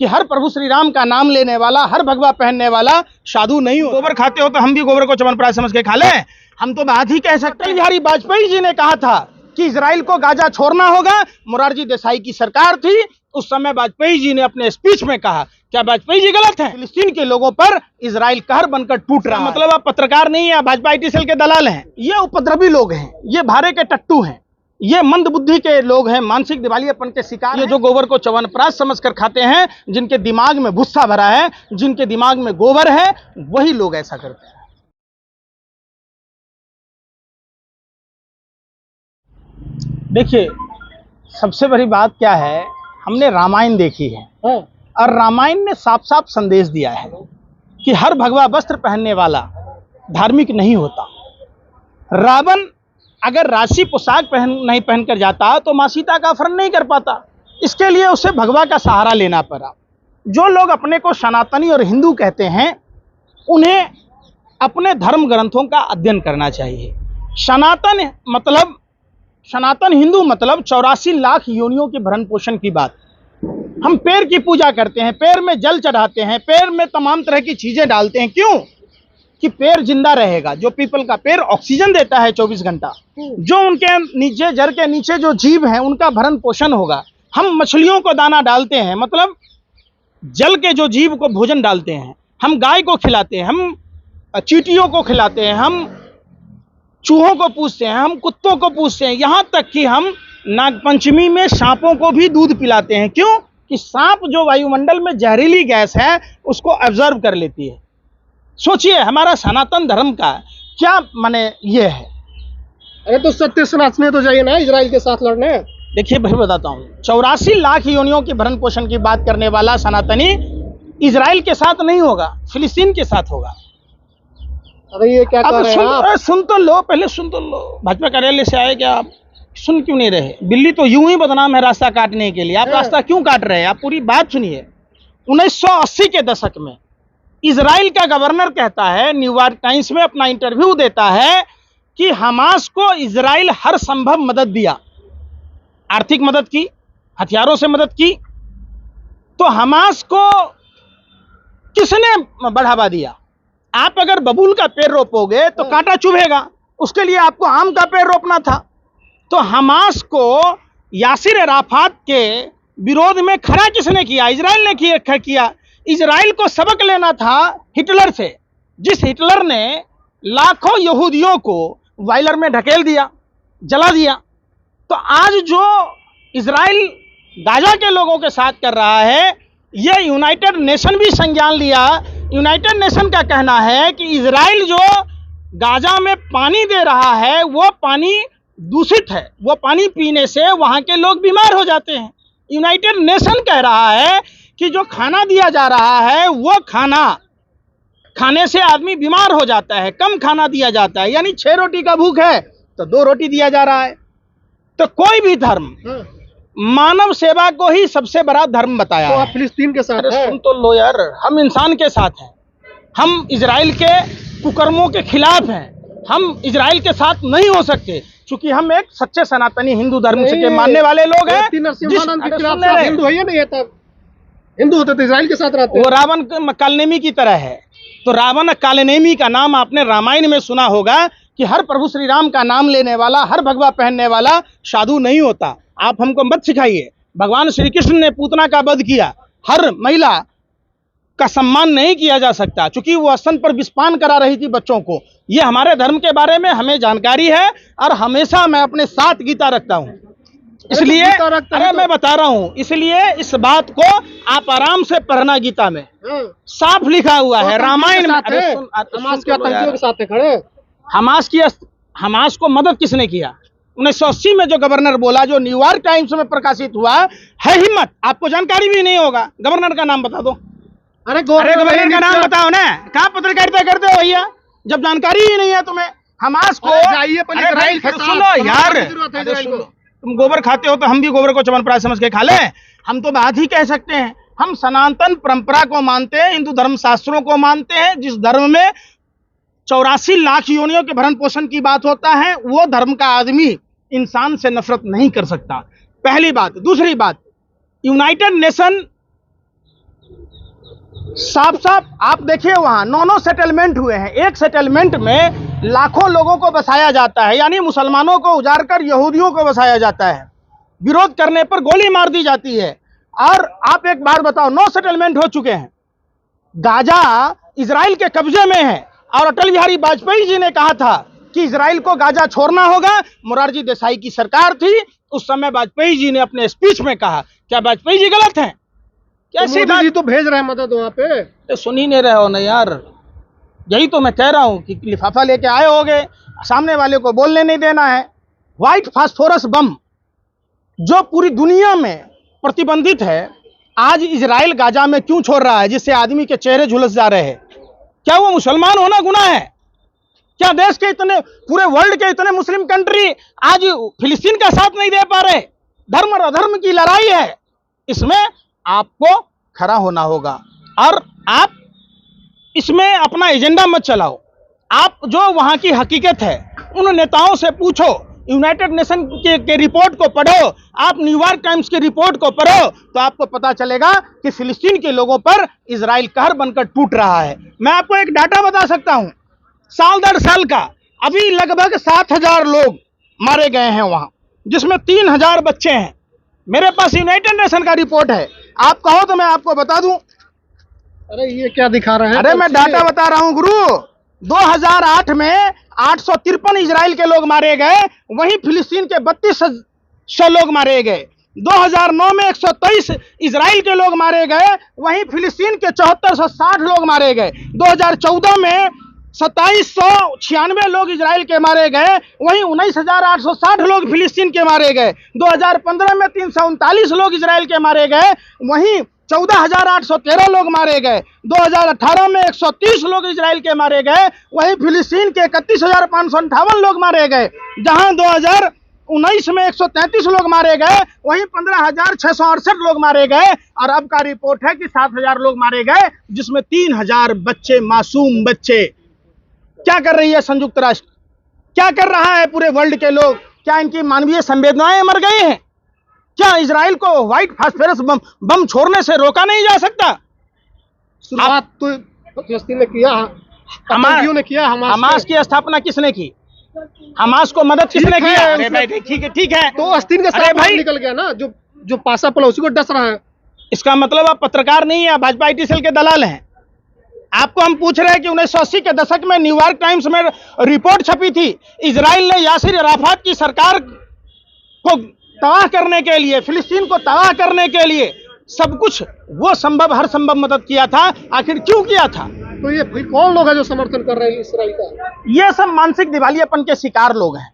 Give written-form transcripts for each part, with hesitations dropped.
कि हर प्रभु श्री राम का नाम लेने वाला, हर भगवा पहनने वाला साधु नहीं हो। गोबर खाते हो तो हम भी गोबर को च्यवनप्राश समझ के खा लें। हम तो बात ही कह सकते हैं। बिहारी वाजपेयी जी ने कहा था कि इजराइल को गाजा छोड़ना होगा। मोरारजी देसाई की सरकार थी उस समय, वाजपेयी जी ने अपने स्पीच में कहा। क्या वाजपेयी जी गलत हैं? फिलिस्तीन के लोगों पर इजराइल कहर बनकर टूट रहा है। मतलब आप पत्रकार नहीं है, भाजपा आईटी सेल के दलाल हैं। ये उपद्रवी लोग हैं, ये भारे के टट्टू हैं, ये मंद बुद्धि के लोग हैं, मानसिक दिवालियापन के शिकार। ये जो गोबर को च्यवनप्राश समझकर खाते हैं, जिनके दिमाग में भुस्सा भरा है, जिनके दिमाग में गोबर है, वही लोग ऐसा करते हैं। देखिए, सबसे बड़ी बात क्या है, हमने रामायण देखी है और रामायण ने साफ साफ संदेश दिया है कि हर भगवा वस्त्र पहनने वाला धार्मिक नहीं होता। रावण अगर राशि पोशाक नहीं पहनकर जाता तो माँ सीता का अपहरण नहीं कर पाता। इसके लिए उसे भगवा का सहारा लेना पड़ा। जो लोग अपने को सनातनी और हिंदू कहते हैं, उन्हें अपने धर्म ग्रंथों का अध्ययन करना चाहिए। सनातन हिंदू मतलब 84 लाख योनियों के भरण पोषण की बात। हम पेड़ की पूजा करते हैं, पेड़ में जल चढ़ाते हैं, पेड़ में तमाम तरह की चीजें डालते हैं। क्यों? कि पेड़ जिंदा रहेगा। जो पीपल का पेड़ ऑक्सीजन देता है 24 घंटा, जो उनके नीचे, जड़ के नीचे जो जीव हैं उनका भरण पोषण होगा। हम मछलियों को दाना डालते हैं, मतलब जल के जो जीव को भोजन डालते हैं। हम गाय को खिलाते हैं, हम चींटियों को खिलाते हैं, हम चूहों को पूछते हैं, हम कुत्तों को पूछते हैं, यहाँ तक कि हम नागपंचमी में सांपों को भी दूध पिलाते हैं। क्यों? कि सांप जो वायुमंडल में जहरीली गैस है उसको ऑब्जर्व कर लेती है। सोचिए, हमारा सनातन धर्म का क्या माने ये है। अरे तो सत्य सनातन तो जाइए ना इजराइल के साथ लड़ने। देखिए भाई, बताता हूँ, 84 लाख योनियों की भरण पोषण की बात करने वाला सनातनी इजराइल के साथ नहीं होगा, फिलिस्तीन के साथ होगा। अरे ये क्या कह रहे हैं आप? सुन तो लो, पहले सुन तो लो। भाजपा कार्यालय से आए, क्या आप सुन क्यों नहीं रहे? बिल्ली तो यूं ही बदनाम है रास्ता काटने के लिए। आप रास्ता क्यों काट रहे हैं? आप पूरी बात सुनिए। 1980 के दशक में इजराइल का गवर्नर कहता है, न्यूयॉर्क टाइम्स में अपना इंटरव्यू देता है कि हमास को इजराइल हर संभव मदद दिया। आर्थिक मदद की, हथियारों से मदद की। तो हमास को किसने बढ़ावा दिया? आप अगर बबूल का पेड़ रोपोगे तो कांटा चुभेगा, उसके लिए आपको आम का पेड़ रोपना था। तो हमास को यासिर अराफात के विरोध में खड़ा किसने किया? इजराइल ने किया। इजराइल को सबक लेना था हिटलर से, जिस हिटलर ने लाखों यहूदियों को वायलर में ढकेल दिया, जला दिया। तो आज जो इजराइल गाजा के लोगों के साथ कर रहा है, यह यूनाइटेड नेशन भी संज्ञान लिया। यूनाइटेड नेशन का कहना है कि इजराइल जो गाजा में पानी दे रहा है वो पानी दूषित है, वो पानी पीने से वहां के लोग बीमार हो जाते हैं। यूनाइटेड नेशन कह रहा है कि जो खाना दिया जा रहा है वो खाना खाने से आदमी बीमार हो जाता है, कम खाना दिया जाता है। यानी 6 रोटी का भूख है तो 2 रोटी दिया जा रहा है। तो कोई भी धर्म मानव सेवा को ही सबसे बड़ा धर्म बताया तो है। आप फिलिस्तीन के साथ हैं? सुन तो लो यार, हम इंसान के साथ हैं। हम इजराइल के कुकर्मों के खिलाफ हैं। हम इजराइल के साथ नहीं हो सकते, क्योंकि हम एक सच्चे सनातनी हिंदू धर्म के मानने वाले लोग हैं। हिंदू है या नहीं है? तब हिंदू होते तो इजराइल के साथ रहते। वो रावण कालनेमी की तरह है। तो रावण कालनेमी का नाम आपने रामायण में सुना होगा कि हर प्रभु श्री राम का नाम लेने वाला, हर भगवा पहनने वाला साधु नहीं होता। आप हमको मत सिखाइए। भगवान श्री कृष्ण ने पूतना का वध किया। हर महिला का सम्मान नहीं किया जा सकता, क्योंकि वो स्तन पर विषपान करा रही थी बच्चों को। ये हमारे धर्म के बारे में हमें जानकारी है और हमेशा मैं अपने साथ गीता रखता हूँ। इसलिए मैं बता रहा हूँ, इसलिए इस बात को आप आराम से पढ़ना। गीता में साफ लिखा हुआ है, रामायण में। हमास को मदद किसने किया? 1980 में जो गवर्नर बोला, जो न्यूयॉर्क टाइम्स में प्रकाशित हुआ है, हिम्मत। आपको जानकारी भी नहीं होगा। गवर्नर का नाम बता दो। अरे गवर्नर का नाम बताओ ना। कहाँ पत्रकारिता करते हो भैया, जब जानकारी ही नहीं है तुम्हें? हमास को सुनो यार, तुम गोबर खाते हो तो हम भी गोबर को च्यवनप्राश समझ के खा लें। हम तो बात ही कह सकते हैं। हम सनातन परंपरा को मानते हैं, हिंदू धर्म शास्त्रों को मानते हैं। जिस धर्म में 84 लाख योनियों के भरण पोषण की बात होता है, वो धर्म का आदमी इंसान से नफरत नहीं कर सकता। पहली बात। दूसरी बात, यूनाइटेड नेशन साफ साफ आप देखिए वहां 9 सेटलमेंट हुए हैं। एक सेटलमेंट में लाखों लोगों को बसाया जाता है, यानी मुसलमानों को उजाड़ कर यहूदियों को बसाया जाता है। विरोध करने पर गोली मार दी जाती है। और आप एक बात बताओ, 9 सेटलमेंट हो चुके हैं, गाजा इजराइल के कब्जे में है। और अटल बिहारी वाजपेयी जी ने कहा था कि इजराइल को गाजा छोड़ना होगा। मोरारजी देसाई की सरकार थी उस समय, वाजपेयी जी ने अपने स्पीच में कहा। क्या वाजपेयी जी गलत हैं? कैसे मोदी जी तो भेज रहे हैं मदद वहां पे। तो सुन ही नहीं रहे हो ना यार। यही तो मैं कह रहा हूं कि लिफाफा लेके आए होगे, सामने वाले को बोलने नहीं देना है। व्हाइट फास्फोरस बम जो पूरी दुनिया में प्रतिबंधित है, आज इजराइल गाजा में क्यों छोड़ रहा है, जिससे आदमी के चेहरे झुलस जा रहे हैं? क्या वो मुसलमान होना गुनाह है? क्या देश के इतने, पूरे वर्ल्ड के इतने मुस्लिम कंट्री आज फिलिस्तीन का साथ नहीं दे पा रहे? धर्म और अधर्म की लड़ाई है, इसमें आपको खड़ा होना होगा। और आप इसमें अपना एजेंडा मत चलाओ। आप जो वहां की हकीकत है उन नेताओं से पूछो, यूनाइटेड नेशन के रिपोर्ट को पढ़ो, आप न्यूयॉर्क टाइम्स की रिपोर्ट को पढ़ो, तो आपको पता चलेगा कि फिलिस्तीन के लोगों पर इजराइल कहर बनकर टूट रहा है। मैं आपको एक डाटा बता सकता हूं, साल दर साल का अभी लगभग 7,000 लोग मारे गए हैं वहां, जिसमें 3,000 बच्चे हैं। मेरे पास यूनाइटेड नेशन का रिपोर्ट है, आप कहो तो मैं आपको बता दूं। अरे ये क्या दिखा रहे हैं? अरे मैं डाटा बता रहा हूं गुरु। 2008 में 853 इजराइल के लोग मारे गए, वहीं फिलिस्तीन के 3200 लोग मारे गए। 2009 में 123 इजराइल के लोग मारे गए, वहीं फिलिस्तीन के 7460 लोग मारे गए। 2014 में 2796 लोग इजराइल के मारे गए, वहीं 19,860 लोग फिलिस्तीन के मारे गए। 2015 में 339 लोग इजराइल के मारे गए, वहीं 14,813 लोग मारे गए। 2018 में 130 लोग इजराइल के मारे गए, वहीं फिलिस्तीन के 31,558 लोग मारे गए। जहां 2019 में 133 लोग मारे गए, वहीं 15,668 लोग मारे गए। और अब का रिपोर्ट है कि 7,000 लोग मारे गए, जिसमें 3,000 बच्चे, मासूम बच्चे। क्या कर रही है संयुक्त राष्ट्र? क्या कर रहा है पूरे वर्ल्ड के लोग? क्या इनकी मानवीय संवेदनाएं मर गई हैं? क्या इजराइल को व्हाइट फास्फोरस बम छोड़ने से रोका नहीं जा सकता? शुरुआत तो फिलिस्तीन ने किया, आतंकियों ने किया। हमास की स्थापना किसने की? हमास को मदद किसने की? अरे भाई ठीक है तो अस्तीन के साथ भाई निकल गया ना, जो पासा पड़ा उसी को डस रहा है। इसका मतलब आप पत्रकार नहीं है, भाजपा आईटी सेल के दलाल हैं। आपको हम पूछ रहे हैं कि 1980 के दशक में न्यूयॉर्क टाइम्स में रिपोर्ट छपी थी, इजराइल ने यासिर अराफात की सरकार को तबाह करने के लिए, फिलिस्तीन को तबाह करने के लिए सब कुछ वो संभव, हर संभव मदद किया था। आखिर क्यों किया था? तो ये कौन लोग हैं जो समर्थन कर रहे हैं इजराइल का? ये सब मानसिक दिवालियापन के शिकार लोग हैं।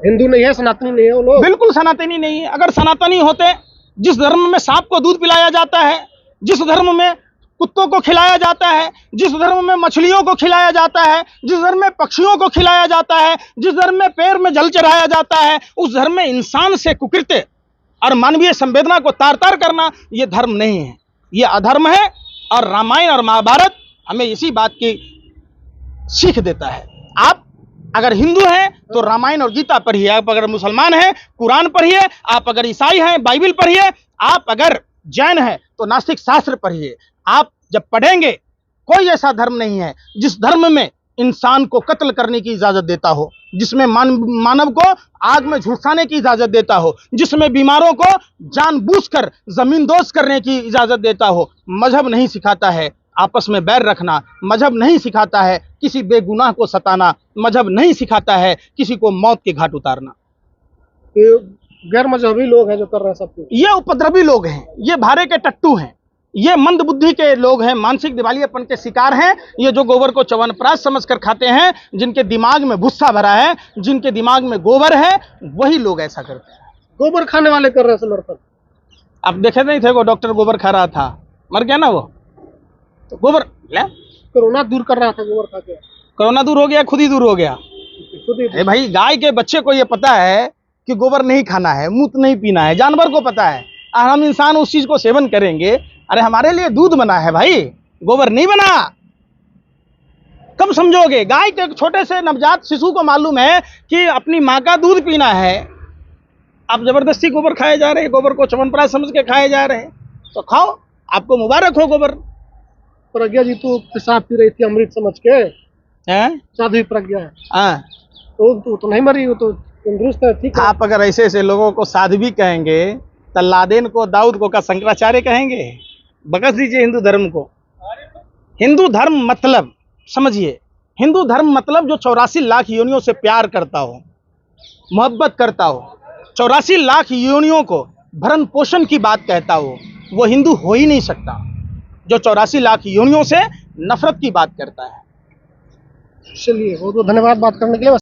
हिंदू नहीं है, सनातनी नहीं है वो लोग। बिल्कुल सनातनी नहीं है। अगर सनातनी होते, जिस धर्म में सांप को दूध पिलाया जाता है, जिस धर्म में कुत्तों को खिलाया जाता है, जिस धर्म में मछलियों को खिलाया जाता है, जिस धर्म में पक्षियों को खिलाया जाता है, जिस धर्म में पैर में जल चढ़ाया जाता है, उस धर्म में इंसान से कुकृत्य और मानवीय संवेदना को तार तार करना ये धर्म नहीं है, ये अधर्म है। और रामायण और महाभारत हमें इसी बात की सीख देता है। आप अगर हिंदू हैं तो रामायण और गीता पढ़िए, आप अगर मुसलमान हैं कुरान पढ़िए, आप अगर ईसाई हैं बाइबल पढ़िए, आप अगर जैन हैं तो नास्तिक शास्त्र पढ़िए। आप जब पढ़ेंगे, कोई ऐसा धर्म नहीं है जिस धर्म में इंसान को कत्ल करने की इजाजत देता हो, जिसमें मानव को आग में झुलसाने की इजाजत देता हो, जिसमें बीमारों को जानबूझकर जमींदोज करने की इजाजत देता हो। मजहब नहीं सिखाता है आपस में बैर रखना, मजहब नहीं सिखाता है किसी बेगुनाह को सताना, मजहब नहीं सिखाता है किसी को मौत के घाट उतारना। गैर मजहबी लोग हैं जो कर रहे हैं सब कुछ। ये उपद्रवी लोग हैं, ये भारे के टट्टू हैं, ये मंद बुद्धि के लोग हैं, मानसिक दिवालियापन के शिकार हैं। ये जो गोबर को च्यवनप्राश समझकर खाते हैं, जिनके दिमाग में भुस्सा भरा है, जिनके दिमाग में गोबर है, वही लोग ऐसा करते हैं। गोबर खाने वाले कर रहे हैं समर्थन। आप देखे नहीं थे वो डॉक्टर गोबर खा रहा था, मर गया ना वो, तो गोबर ले कोरोना दूर कर रहा था गोबर खा के। कोरोना दूर हो गया, खुद ही दूर हो गया। भाई गाय के बच्चे को ये पता है कि गोबर नहीं खाना है, मूत्र नहीं पीना है, जानवर को पता है, और हम इंसान उस चीज को सेवन करेंगे। अरे हमारे लिए दूध बना है भाई, गोबर नहीं बना। कब समझोगे? गाय के छोटे से नवजात शिशु को मालूम है कि अपनी माँ का दूध पीना है, आप जबरदस्ती गोबर खाए जा रहे हैं, गोबर को च्यवनप्राश समझ के खाए जा रहे हैं। तो खाओ, आपको मुबारक हो गोबर। प्रज्ञा जी तो पेशाब पी रही थी अमृत समझ के, हैं? साध्वी प्रज्ञा, हाँ, तो नहीं मरी, वो तो तंदुरुस्त है, ठीक है। आप अगर ऐसे ऐसे लोगों को साध्वी कहेंगे तो लादेन को, दाऊद को का शंकराचार्य कहेंगे? बकस दीजिए हिंदू धर्म को। हिंदू धर्म मतलब समझिए, हिंदू धर्म मतलब जो 84 लाख योनियों से प्यार करता हो, मोहब्बत करता हो, 84 लाख योनियों को भरण पोषण की बात कहता हो, वो हिंदू हो ही नहीं सकता जो 84 लाख योनियों से नफरत की बात करता है। चलिए, बहुत बहुत धन्यवाद बात करने के लिए।